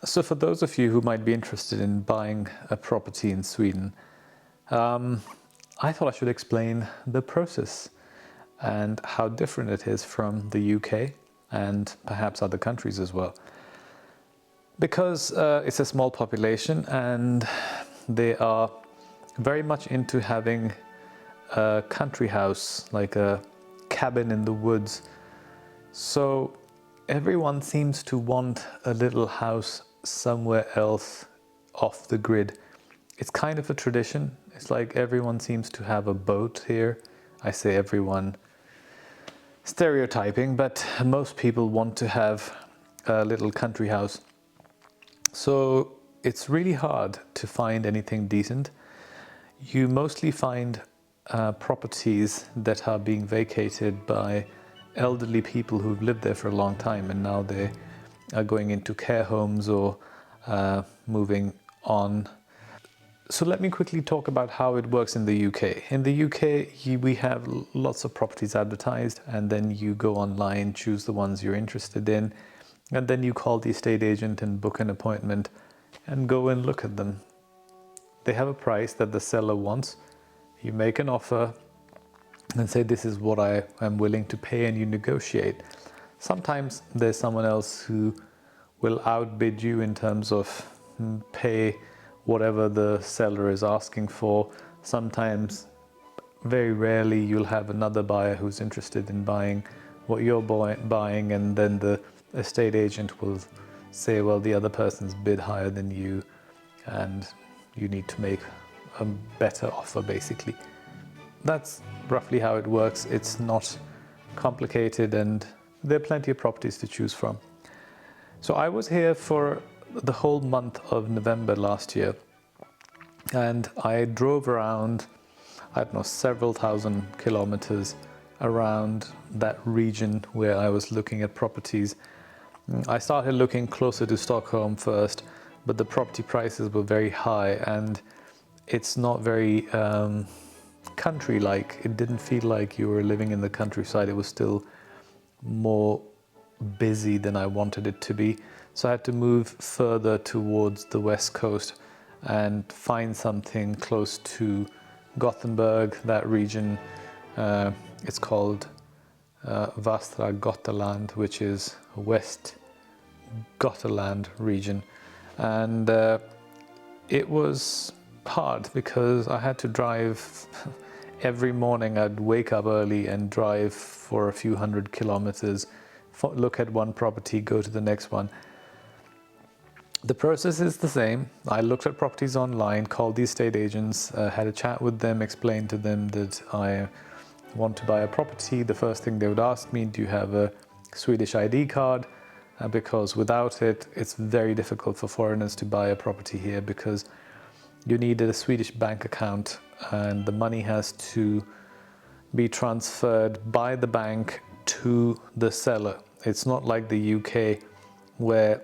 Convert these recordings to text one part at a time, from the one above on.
So for those of you who might be interested in buying a property in Sweden, I thought I should explain the process and how different it is from the UK and perhaps other countries as well. Because it's a small population and they are very much into having a country house, like a cabin in the woods. So everyone seems to want a little house somewhere else off the grid. It's kind of a tradition. It's like everyone seems to have a boat here. I say everyone, stereotyping, but most people want to have a little country house. So it's really hard to find anything decent. You mostly find properties that are being vacated by elderly people who've lived there for a long time, and now they are going into care homes or moving on. So let me quickly talk about how it works in the UK. In the UK, we have lots of properties advertised, and then you go online, choose the ones you're interested in, and then you call the estate agent and book an appointment and go and look at them. They have a price that the seller wants. You make an offer and say, this is what I am willing to pay, and you negotiate. Sometimes there's someone else who will outbid you in terms of pay whatever the seller is asking for. Sometimes, very rarely, you'll have another buyer who's interested in buying what you're buying, and then the estate agent will say, well, the other person's bid higher than you and you need to make a better offer, basically. That's roughly how it works. It's not complicated, and there are plenty of properties to choose from. So I was here for the whole month of November last year, and I drove around, I don't know, several thousand kilometers around that region where I was looking at properties. I started looking closer to Stockholm first, but the property prices were very high, and it's not very country-like. It didn't feel like you were living in the countryside. It was still more busy than I wanted it to be. So I had to move further towards the west coast and find something close to Gothenburg, that region. It's called Västra Götaland, which is West Götaland region. And it was hard because I had to drive every morning. I'd wake up early and drive for a few hundred kilometers, look at one property, go to the next one. The process is the same. I looked at properties online, called the estate agents, had a chat with them, explained to them that I want to buy a property. The first thing they would ask me, do you have a Swedish ID card? Because without it, it's very difficult for foreigners to buy a property here, because you need a Swedish bank account and the money has to be transferred by the bank to the seller. It's not like the UK where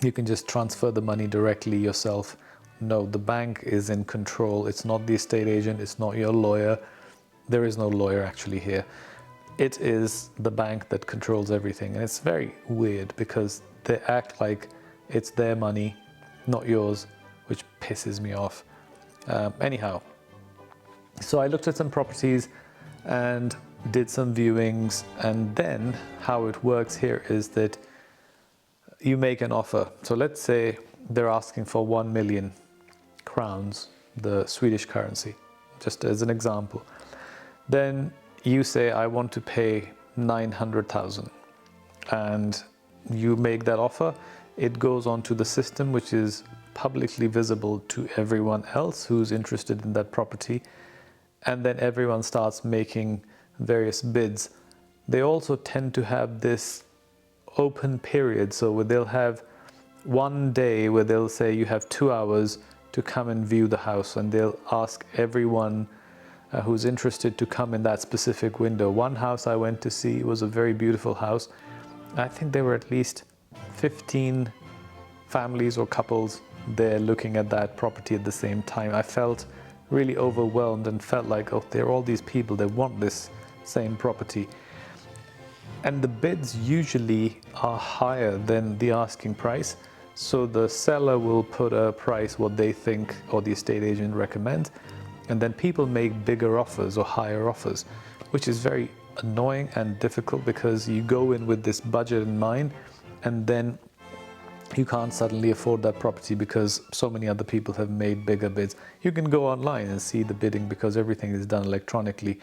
you can just transfer the money directly yourself. No, the bank is in control. It's not the estate agent, it's not your lawyer. There is no lawyer actually here. It is the bank that controls everything. And it's very weird because they act like it's their money, not yours, which pisses me off. Anyhow, so I looked at some properties and did some viewings, and then how it works here is that you make an offer. So let's say they're asking for 1 million crowns, the Swedish currency, just as an example. Then you say, I want to pay 900,000, and you make that offer. It goes onto the system, which is publicly visible to everyone else who's interested in that property, and then everyone starts making various bids. They also tend to have this open period, so they'll have one day where they'll say you have 2 hours to come and view the house, and they'll ask everyone who's interested to come in that specific window. One house I went to see was a very beautiful house. I think there were at least 15 families or couples there looking at that property at the same time. I felt really overwhelmed and felt like, oh, there are all these people that want this same property. And the bids usually are higher than the asking price, So the seller will put a price what they think or the estate agent recommends, and then people make bigger offers or higher offers, which is very annoying and difficult because you go in with this budget in mind and then you can't suddenly afford that property because so many other people have made bigger bids. You can go online and see the bidding because everything is done electronically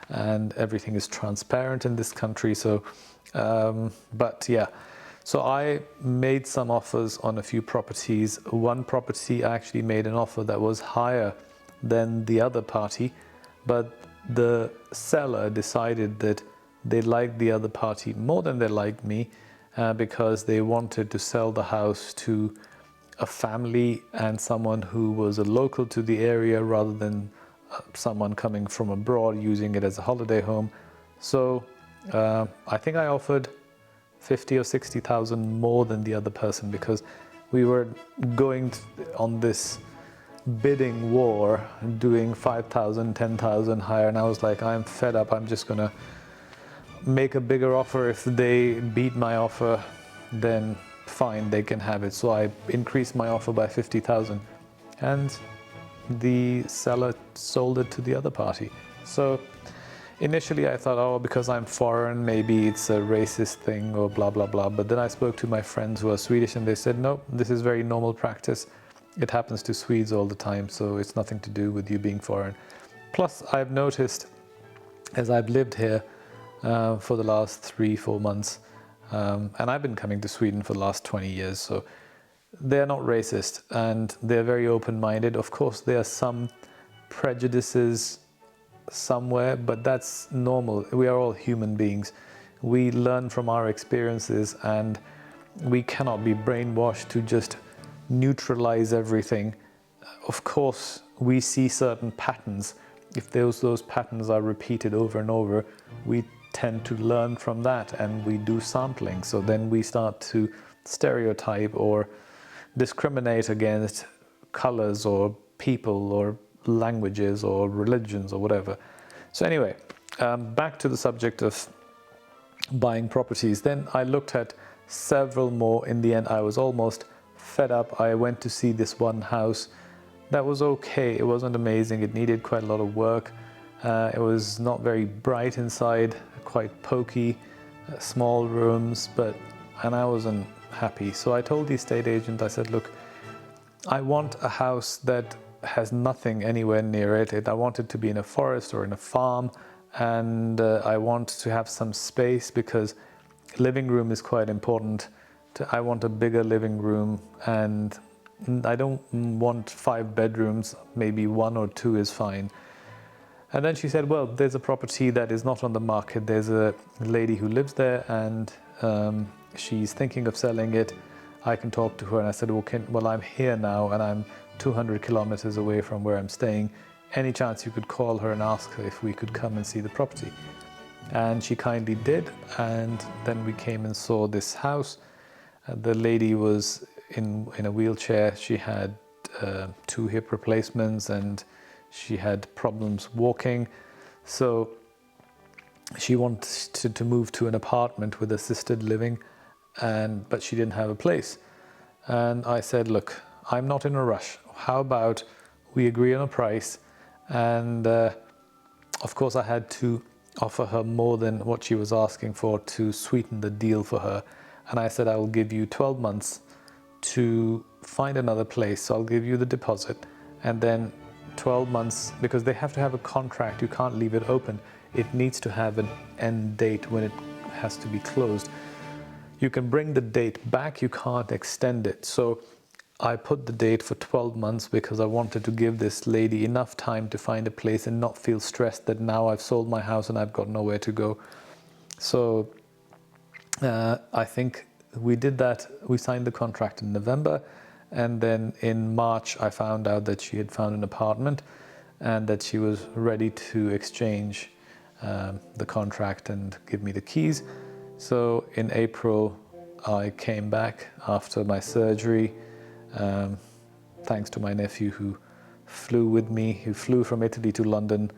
and everything is transparent in this country. So, but yeah, so I made some offers on a few properties. One property I actually made an offer that was higher than the other party, but the seller decided that they liked the other party more than they liked me, because they wanted to sell the house to a family and someone who was a local to the area rather than someone coming from abroad using it as a holiday home. So I think I offered 50 or 60,000 more than the other person because we were going on this bidding war, doing 5,000, 10,000 higher, and I was like, I'm fed up, I'm just gonna make a bigger offer. If they beat my offer, then fine, they can have it. So I increased my offer by 50,000 and the seller sold it to the other party. So initially I thought, oh, because I'm foreign, maybe it's a racist thing or blah, blah, blah. But then I spoke to my friends who are Swedish and they said, no, this is very normal practice. It happens to Swedes all the time, so it's nothing to do with you being foreign. Plus, I've noticed as I've lived here for the last 3-4 months, and I've been coming to Sweden for the last 20 years, so they're not racist and they're very open-minded. Of course, there are some prejudices somewhere, but that's normal. We are all human beings. We learn from our experiences and we cannot be brainwashed to just neutralize everything. Of course, we see certain patterns. If those patterns are repeated over and over, we tend to learn from that and we do sampling. So then we start to stereotype or discriminate against colors or people or languages or religions or whatever. So anyway, back to the subject of buying properties. Then I looked at several more. In the end, I was almost fed up. I went to see this one house that was okay. It wasn't amazing. It needed quite a lot of work. It was not very bright inside, quite pokey, small rooms, and I wasn't happy. So I told the estate agent, I said, look, I want a house that has nothing anywhere near it. I want it to be in a forest or in a farm, and I want to have some space because living room is quite important. I want a bigger living room, and I don't want 5 bedrooms, maybe 1 or 2 is fine. And then she said, well, there's a property that is not on the market. There's a lady who lives there and she's thinking of selling it. I can talk to her. And I said, well, I'm here now and I'm 200 kilometers away from where I'm staying. Any chance you could call her and ask her if we could come and see the property? And she kindly did. And then we came and saw this house. The lady was in a wheelchair. She had 2 hip replacements and she had problems walking. So she wanted to move to an apartment with assisted living, but she didn't have a place. And I said, look, I'm not in a rush. How about we agree on a price? And of course I had to offer her more than what she was asking for to sweeten the deal for her. And I said, I will give you 12 months to find another place. So I'll give you the deposit and then 12 months, because they have to have a contract. You can't leave it open. It needs to have an end date when it has to be closed. You can bring the date back, you can't extend it. So I put the date for 12 months because I wanted to give this lady enough time to find a place and not feel stressed that now I've sold my house and I've got nowhere to go. So I think we did that. We signed the contract in November, and then in March I found out that she had found an apartment and that she was ready to exchange the contract and give me the keys. So in April I came back after my surgery, thanks to my nephew who flew with me. He flew from Italy to London,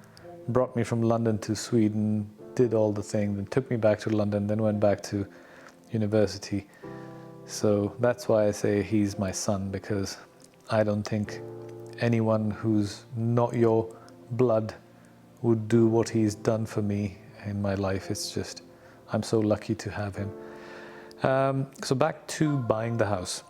brought me from London to Sweden, did all the things, and took me back to London, then went back to university. So that's why I say he's my son, because I don't think anyone who's not your blood would do what he's done for me in my life. It's just, I'm so lucky to have him. So back to buying the house.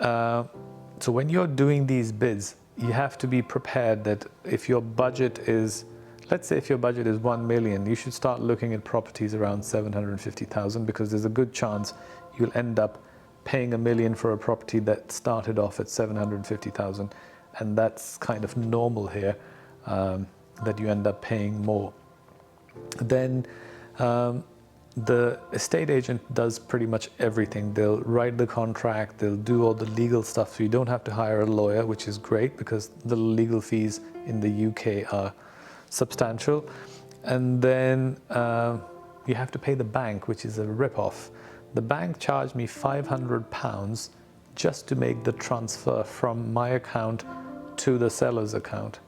So when you're doing these bids, you have to be prepared that if your budget is, let's say if your budget is 1 million, you should start looking at properties around 750,000, because there's a good chance you'll end up paying $1 million for a property that started off at 750,000, and that's kind of normal here, that you end up paying more. Then the estate agent does pretty much everything. They'll write the contract, they'll do all the legal stuff, so you don't have to hire a lawyer, which is great because the legal fees in the UK are substantial. And then you have to pay the bank, which is a rip-off. The bank charged me £500 just to make the transfer from my account to the seller's account.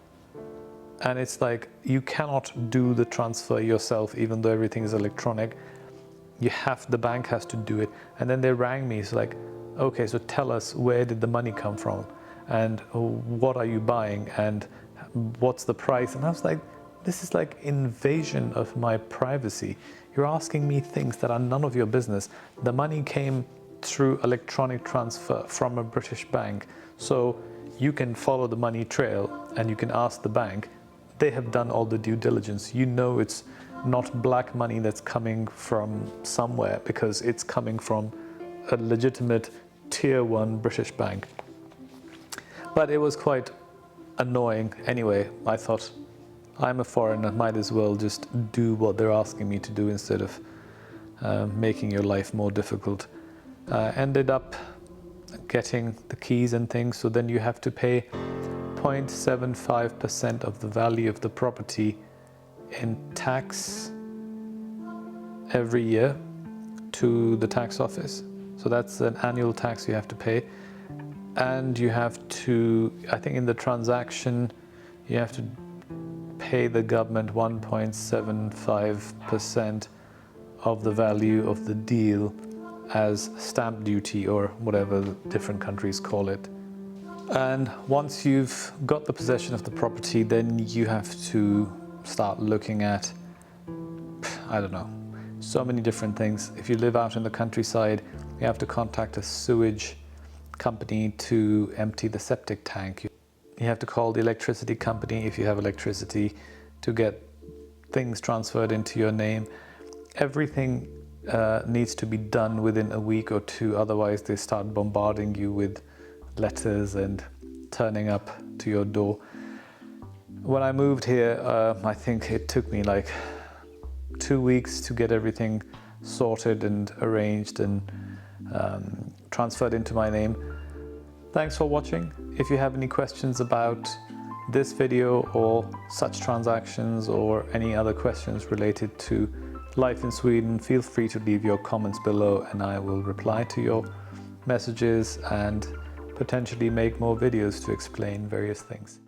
And it's like, you cannot do the transfer yourself, even though everything is electronic. The bank has to do it. And then they rang me, it's like, okay, so tell us, where did the money come from? And what are you buying? And what's the price? And I was like, this is like invasion of my privacy. You're asking me things that are none of your business. The money came through electronic transfer from a British bank. So you can follow the money trail and you can ask the bank. They have done all the due diligence. You know it's not black money that's coming from somewhere, because it's coming from a legitimate tier 1 British bank. But it was quite annoying. Anyway, I thought, I'm a foreigner, might as well just do what they're asking me to do instead of making your life more difficult. Ended up getting the keys and things, so then you have to pay 0.75% of the value of the property in tax every year to the tax office. So that's an annual tax you have to pay. And you have to, I think in the transaction, you have to pay the government 1.75% of the value of the deal as stamp duty, or whatever different countries call it. And once you've got the possession of the property, then you have to start looking at, I don't know, so many different things. If you live out in the countryside, you have to contact a sewage company to empty the septic tank. You have to call the electricity company, if you have electricity, to get things transferred into your name. Everything needs to be done within a week or two, otherwise they start bombarding you with letters and turning up to your door. When I moved here, I think it took me like 2 weeks to get everything sorted and arranged and transferred into my name. Thanks for watching. If you have any questions about this video or such transactions or any other questions related to life in Sweden, feel free to leave your comments below and I will reply to your messages and potentially make more videos to explain various things.